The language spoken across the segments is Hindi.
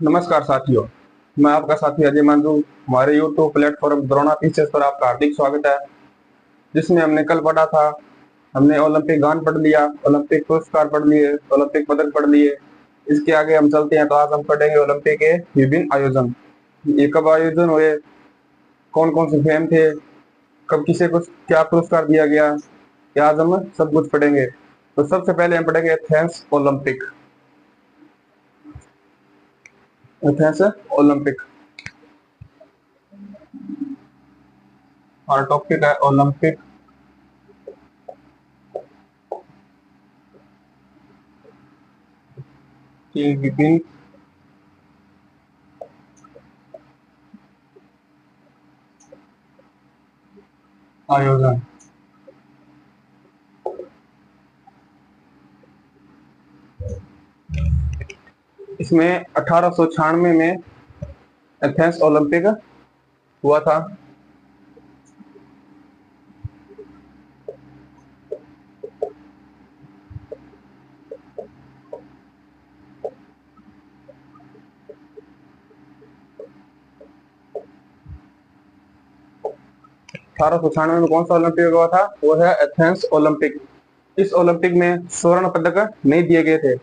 नमस्कार साथियों। मैं आपका साथी अजय मंजू। हमारे यूट्यूब प्लेटफॉर्म द्रोणा टीचर्स पर आपका हार्दिक स्वागत है। जिसमें हमने कल पढ़ा था, हमने ओलंपिक गान पढ़ लिया, ओलंपिक पुरस्कार पढ़ लिए, ओलंपिक पदक पढ़ लिए। इसके आगे हम चलते हैं तो आज हम पढ़ेंगे ओलंपिक के विभिन्न आयोजन। ये कब आयोजन हुए, कौन कौन से गेम थे, कब किसे कुछ क्या पुरस्कार दिया गया, ये आज हम सब कुछ पढ़ेंगे। तो सबसे पहले हम पढ़ेंगे एथेंस ओलंपिक। एथेंस ओलंपिक, हमारा टॉपिक है ओलंपिक के विभिन्न आयोजन। इसमें 1896 में एथेंस ओलंपिक हुआ था। अठारह सौ छियानवे में कौन सा ओलंपिक हुआ था? वो है एथेंस ओलंपिक। इस ओलंपिक में स्वर्ण पदक नहीं दिए गए थे।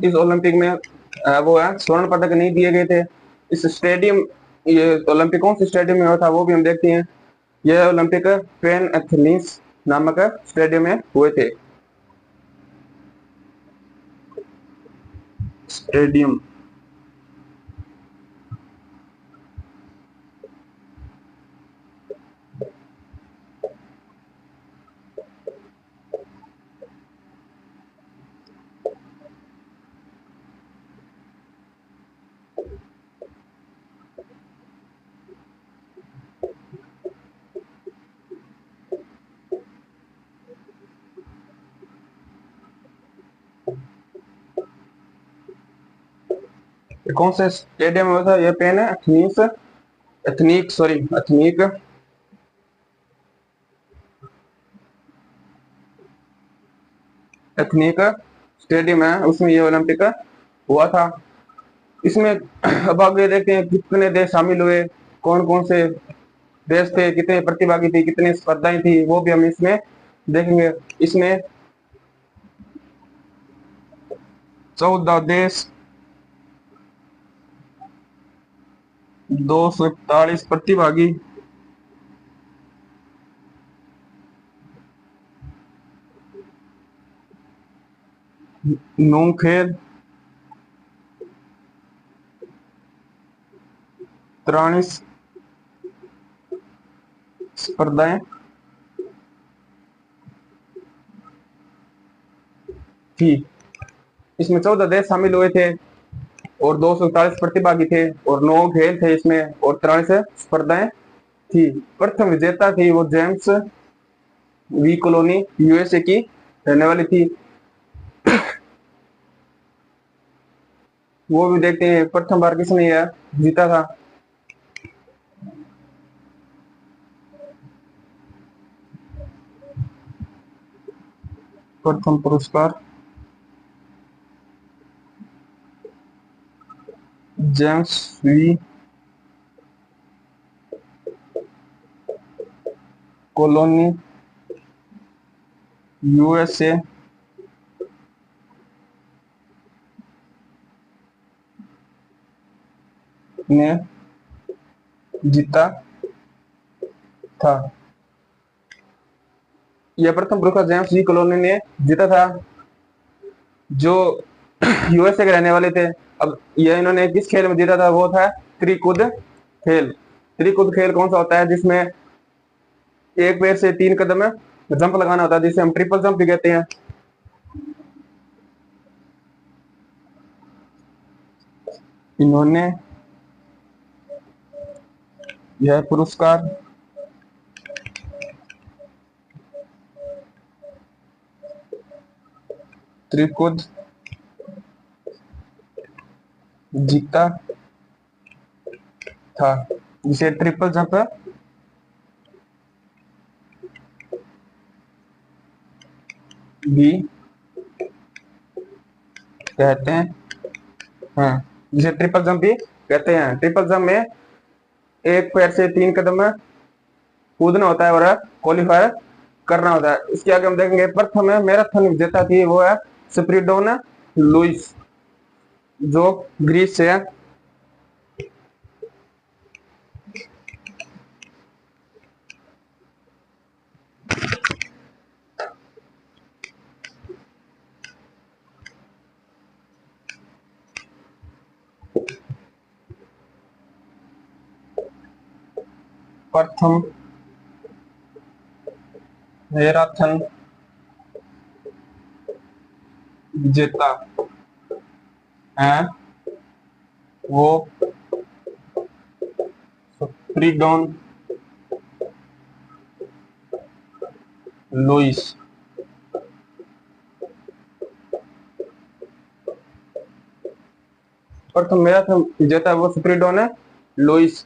इस ओलंपिक में वो है स्वर्ण पदक नहीं दिए गए थे। इस स्टेडियम, ये ओलंपिक कौन से स्टेडियम में हुआ था वो भी हम देखते हैं। यह ओलंपिक पेन एथलीस नामक स्टेडियम में हुए थे। स्टेडियम कौन से स्टेडियम में हुआ था? यह पेन एथलीस ethnic sorry ethnic ethnic stadium है, उसमें ये ओलंपिक हुआ था। इसमें अब आगे देखते हैं कितने देश शामिल हुए, कौन कौन से देश थे, कितने प्रतिभागी थे, कितनी स्पर्धाएं थी, वो भी हम इसमें देखेंगे। इसमें 14 देश, 241 प्रतिभागी, 9 खेल, 43 स्पर्धाएं थी। इसमें 14 देश शामिल हुए थे और 241 प्रतिभागी थे और 9 खेल थे इसमें और 43 स्पर्धाएं थी। प्रथम विजेता थी वो जेम्स वी कॉलोनी, यूएसए की रहने वाली थी। वो भी देखते हैं प्रथम बार किसने यह जीता था। प्रथम पुरस्कार जेम्स वी कॉलोनी, यूएसए ने जीता था। यह प्रथम पुरस्कार जेम्स वी कॉलोनी ने जीता था, जो यूएसए के रहने वाले थे। अब यह इन्होंने किस खेल में जीता था? वो था त्रिकुद खेल। त्रिकुद खेल कौन सा होता है? जिसमें एक पैर से 3 कदम जंप लगाना होता है, जिसे हम ट्रिपल जंप भी कहते हैं। इन्होंने यह पुरस्कार त्रिकुद जीता था, जिसे ट्रिपल जंप भी कहते हैं। हाँ, जिसे ट्रिपल जंप भी कहते हैं। ट्रिपल जंप में एक पैर से 3 कदम कूदना होता है और क्वालिफाई करना होता है। इसके आगे हम देखेंगे प्रथम मैराथन विजेता थी, वो है स्पिरिडोन लुइस, जो ग्रीस से है। प्रथम मैराथन विजेता है वो स्पिरिडोन लुइस। प्रथम मैराथन विजेता है वो स्पिरिडोन लुइस।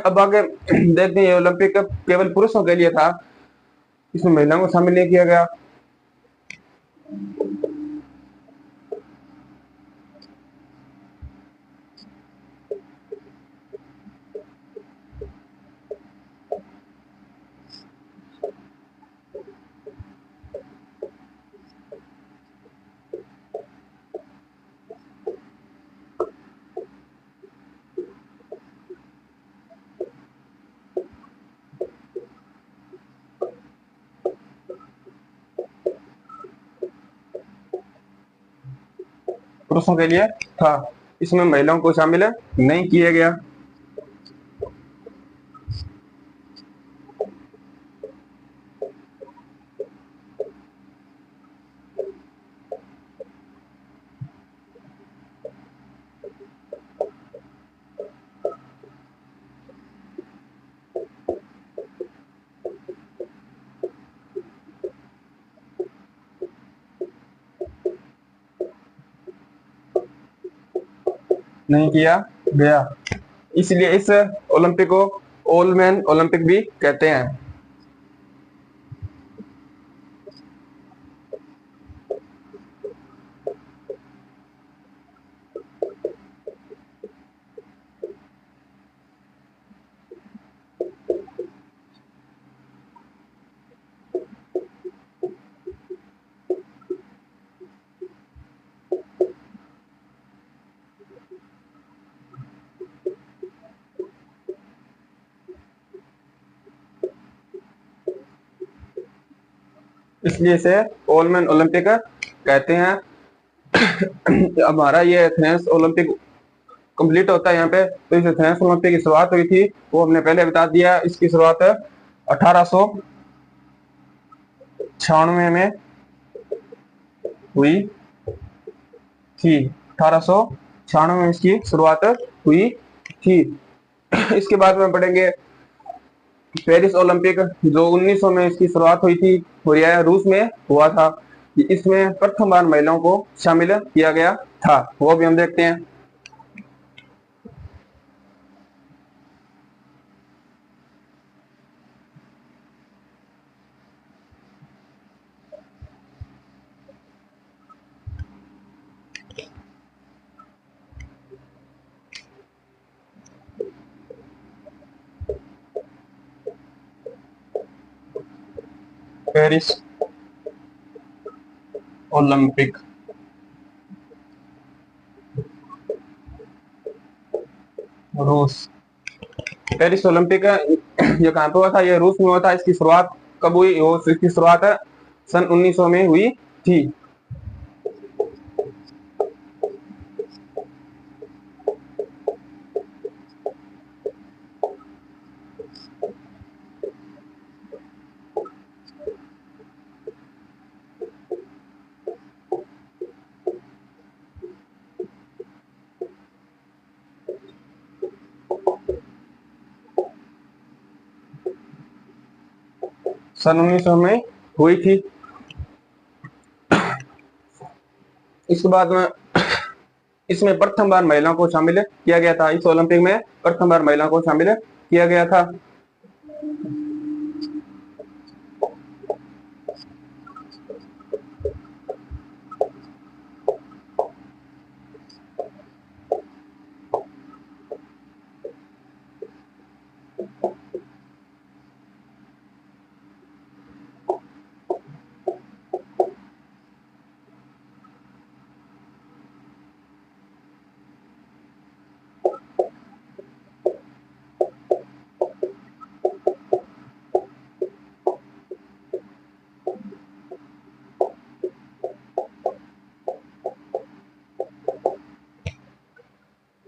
अब आगे देखते हैं, ये ओलंपिक केवल पुरुषों के लिए था, इसमें महिलाओं को शामिल नहीं किया गया। पुरुषों के लिए था, इसमें महिलाओं को शामिल नहीं किया गया। नहीं किया गया, इसलिए इस ओलंपिक को ऑल मैन ओलंपिक भी कहते हैं। इसलिए इसे ऑल मैन ओलंपिक कहते हैं। हमारा ये एथेंस ओलंपिक कंप्लीट होता है यहाँ पे। तो इस एथेंस ओलंपिक की शुरुआत हुई थी, वो हमने पहले बता दिया। इसकी शुरुआत 1896 में हुई थी। 1896 में इसकी शुरुआत हुई थी। इसके बाद में पढ़ेंगे पेरिस ओलंपिक, जो 1900 में इसकी शुरुआत हुई थी और यह रूस में हुआ था। इसमें प्रथम बार महिलाओं को शामिल किया गया था, वो भी हम देखते हैं। पेरिस ओलंपिक रूस। पेरिस ओलंपिक ये कहाँ पे हुआ था? ये रूस में हुआ था। इसकी शुरुआत कब हुई? इसकी शुरुआत सन 1900 में हुई थी। सन 1900 में हुई थी। इसके बाद में इसमें प्रथम बार महिलाओं को शामिल किया गया था। इस ओलंपिक में प्रथम बार महिलाओं को शामिल किया गया था।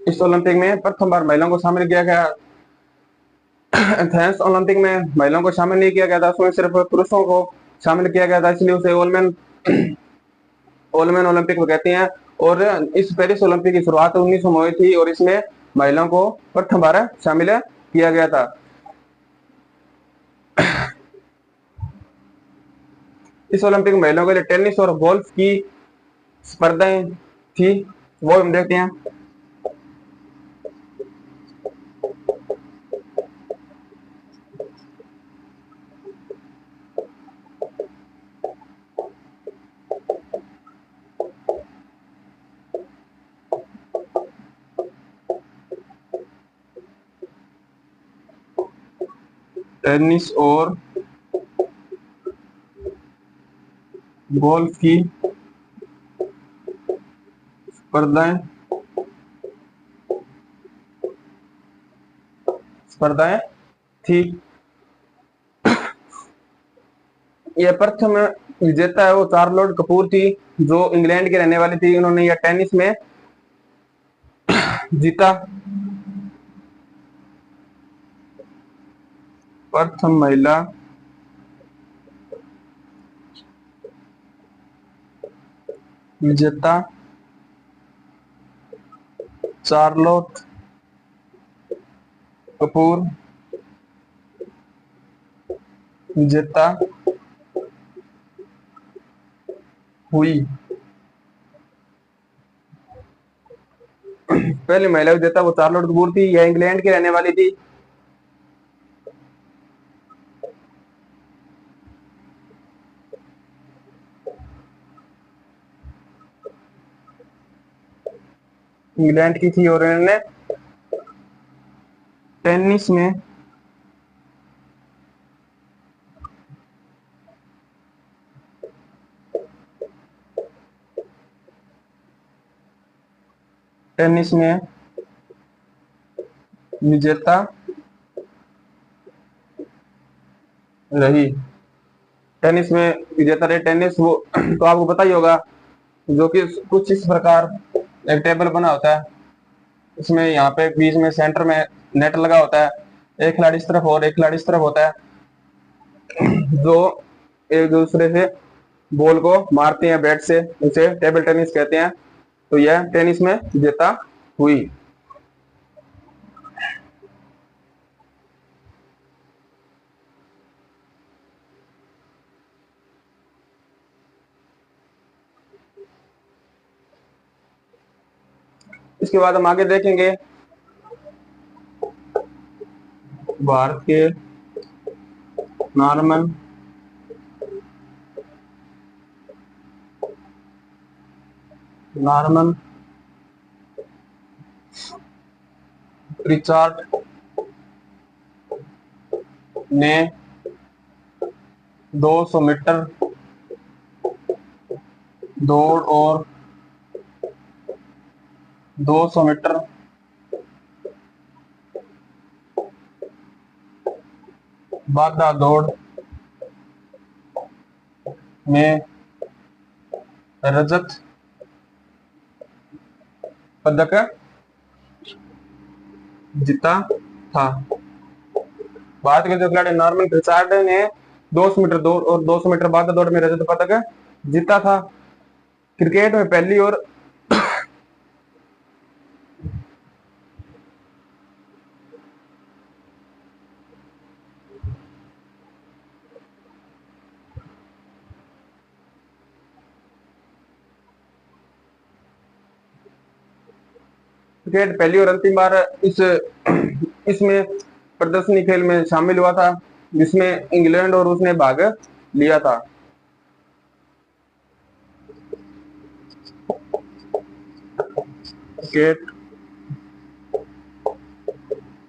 इस ओलंपिक में प्रथम बार महिलाओं को शामिल किया गया। एथेंस ओलंपिक में महिलाओं को शामिल नहीं किया गया था, उसमें सिर्फ पुरुषों को शामिल किया गया था, इसलिए उसे ओलमेन ओलमेन ओलंपिक को कहते हैं। और इस पेरिस ओलंपिक की शुरुआत 1900 में हुई थी और इसमें महिलाओं को प्रथम बार शामिल किया गया था। इस ओलंपिक में महिलाओं के लिए टेनिस और गोल्फ की स्पर्धाएं थी, वो हम देखते हैं। टेनिस और गोल्फ की स्पर्धाएं स्पर्धाएं थी। यह प्रथम विजेता है वो चार्लोट कपूर थी, जो इंग्लैंड की रहने वाली थी। उन्होंने यह टेनिस में जीता। प्रथम महिला विजेता चार्लोट कपूर विजेता हुई। पहली महिला विजेता वो चार्लोट कपूर थी, यह इंग्लैंड की रहने वाली थी। इंग्लैंड की थी और इन्होंने टेनिस में टेनिस में विजेता रही। टेनिस में विजेता रही। टेनिस वो तो आपको पता ही होगा, जो कि कुछ इस प्रकार एक टेबल बना होता है, इसमें यहाँ पे बीच में सेंटर में नेट लगा होता है, एक खिलाड़ी इस तरफ और एक खिलाड़ी इस तरफ होता है, जो एक दूसरे से बॉल को मारते हैं बैट से, उसे टेबल टेनिस कहते हैं। तो यह टेनिस में विजेता हुई। इसके बाद हम आगे देखेंगे भारत के नॉर्मन नॉर्मन रिचार्ड ने 200 मीटर दौड़ और 200 मीटर बाधा दौड़ में रजत पदक जीता था। भारत के जो खिलाड़ी नॉर्मन रिचार्ड ने 200 मीटर दौड़ और 200 मीटर बाधा दौड़ में रजत पदक जीता था। क्रिकेट में पहली और क्रिकेट पहली और अंतिम बार इसमें प्रदर्शनी खेल में शामिल हुआ था, जिसमें इंग्लैंड और उसने भाग लिया था। क्रिकेट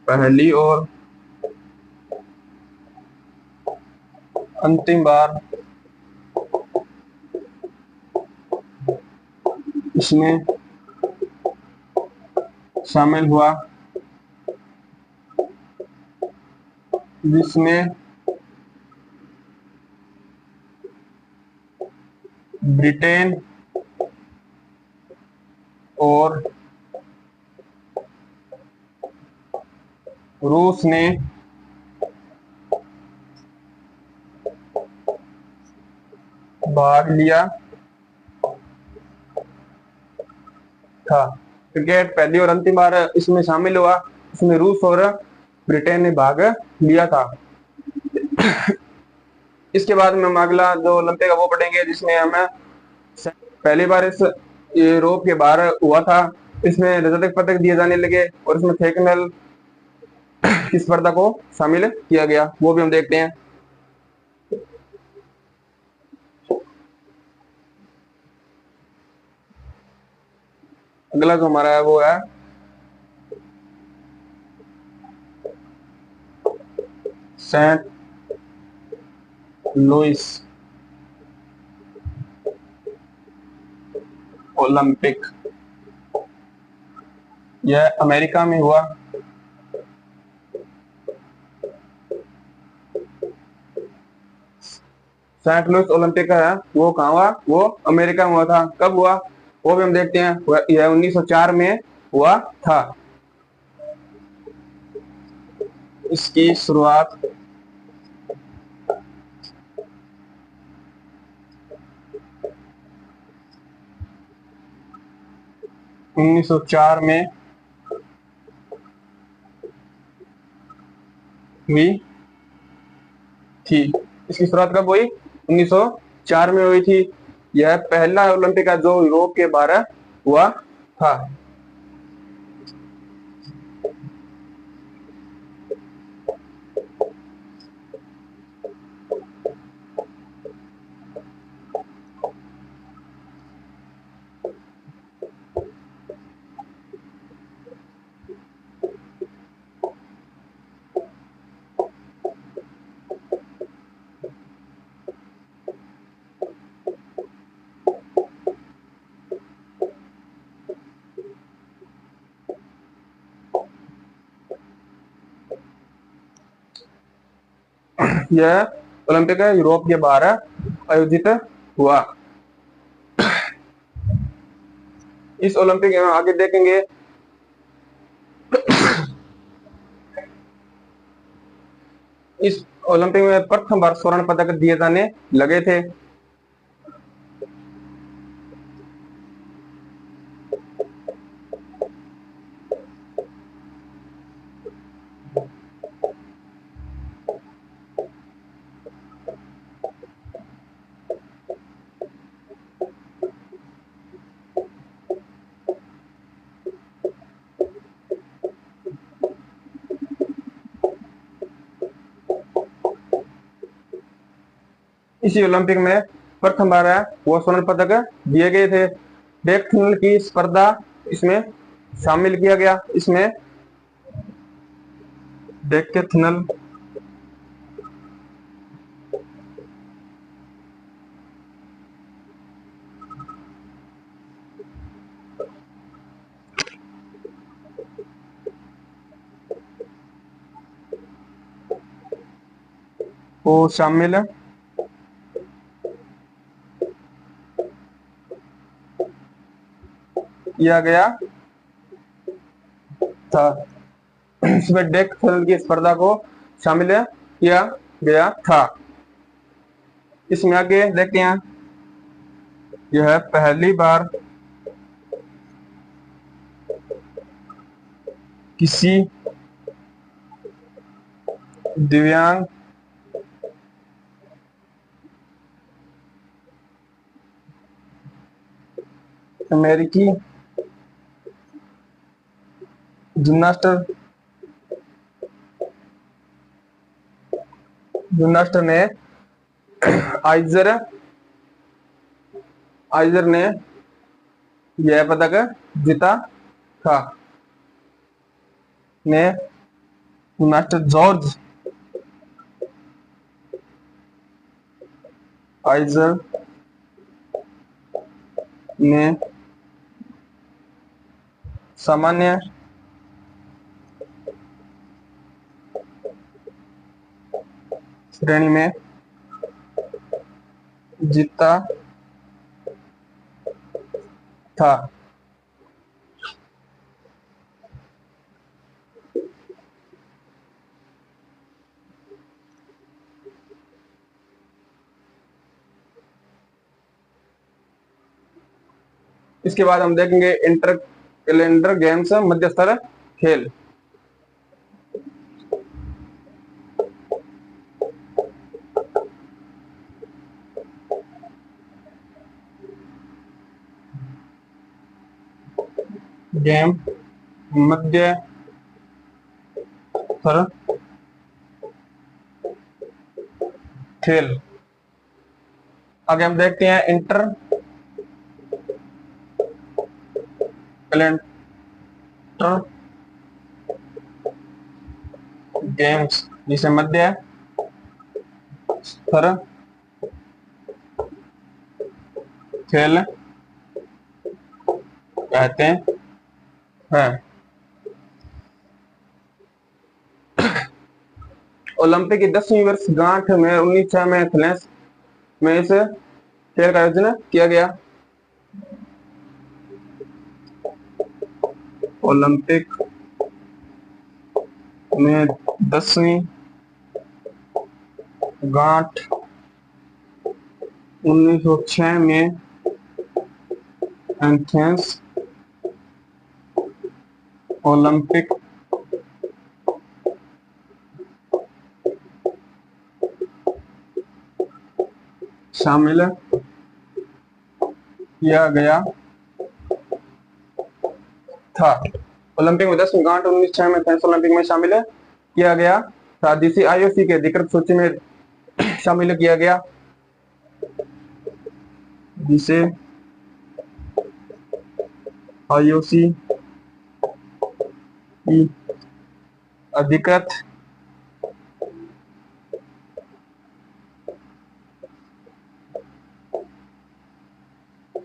पहली और अंतिम बार इसमें शामिल हुआ, जिसमें ब्रिटेन और रूस ने भाग लिया था। क्रिकेट पहली और अंतिम बार इसमें शामिल हुआ, इसमें रूस और ब्रिटेन ने भाग लिया था। इसके बाद में हम अगला जो ओलंपिक है वो पढ़ेंगे, जिसमें हमें पहली बार इस यूरोप के बाहर हुआ था। इसमें रजत पदक दिए जाने लगे और इसमें थेकनल की स्पर्धा को शामिल किया गया, वो भी हम देखते हैं। अगला जो हमारा है वो है सेंट लुइस ओलंपिक। यह अमेरिका में हुआ। सेंट लुइस ओलंपिक है वो कहाँ हुआ? वो अमेरिका में हुआ था। कब हुआ वो भी हम देखते हैं। यह 1904 में हुआ था। इसकी शुरुआत 1904 में हुई थी। इसकी शुरुआत कब हुई? 1904 में हुई थी। यह पहला ओलंपिक है जो यूरोप के बाहर हुआ था। यह ओलंपिक यूरोप के बाहर आयोजित हुआ। इस ओलंपिक में आगे देखेंगे, इस ओलंपिक में प्रथम बार स्वर्ण पदक दिए जाने लगे थे। इसी ओलंपिक में प्रथम बार है वो स्वर्ण पदक दिए गए थे। डेकथनल की स्पर्धा इसमें शामिल किया गया। इसमें डेकथनल को शामिल किया गया था। इसमें डेकथनल की स्पर्धा को शामिल किया गया था। इसमें आगे देखते हैं, यह पहली बार किसी दिव्यांग अमेरिकी जिम्नास्टर ने आइजर ने यह पदक जीता था। ने जिम्नास्टर जॉर्ज आइजर ने सामान्य श्रेणी में जीता था। इसके बाद हम देखेंगे इंटर कैलेंडर गेम्स मध्य स्तर खेल। गेम मध्य स्तर खेल। आगे हम देखते हैं इंटर कैलेंडर गेम्स, जिसे मध्य स्तर खेल कहते हैं। ओलंपिक की 10वीं वर्षगांठ में 1906 में एथेंस में इस खेल का आयोजन किया गया। ओलंपिक में 10वीं गांठ 1906 में एथेंस ओलंपिक शामिल किया गया था। ओलंपिक में 10वीं गांठ 1906 में एथेंस ओलंपिक में शामिल किया गया था, जिसे आईओसी के अधिकृत सूची में शामिल किया गया, जिसे आईओसी की अधिकृत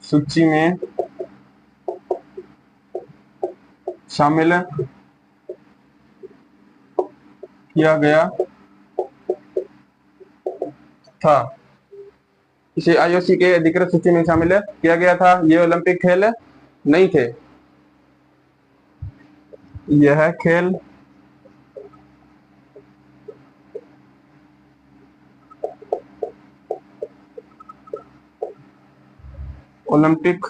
सूची में शामिल किया गया था। इसे आईओसी के अधिकृत सूची में शामिल किया गया था। ये ओलंपिक खेल नहीं थे। यह खेल ओलंपिक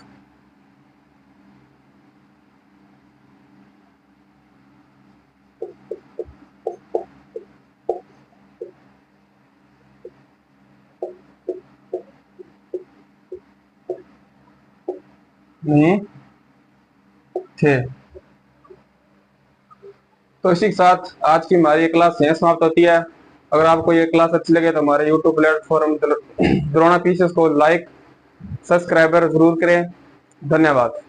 नहीं थे। तो इसी के साथ आज की हमारी क्लास यहीं समाप्त होती है। अगर आपको ये क्लास अच्छी लगे तो हमारे यूट्यूब प्लेटफॉर्म द्रोणा पीसेस को लाइक सब्सक्राइबर जरूर करें। धन्यवाद।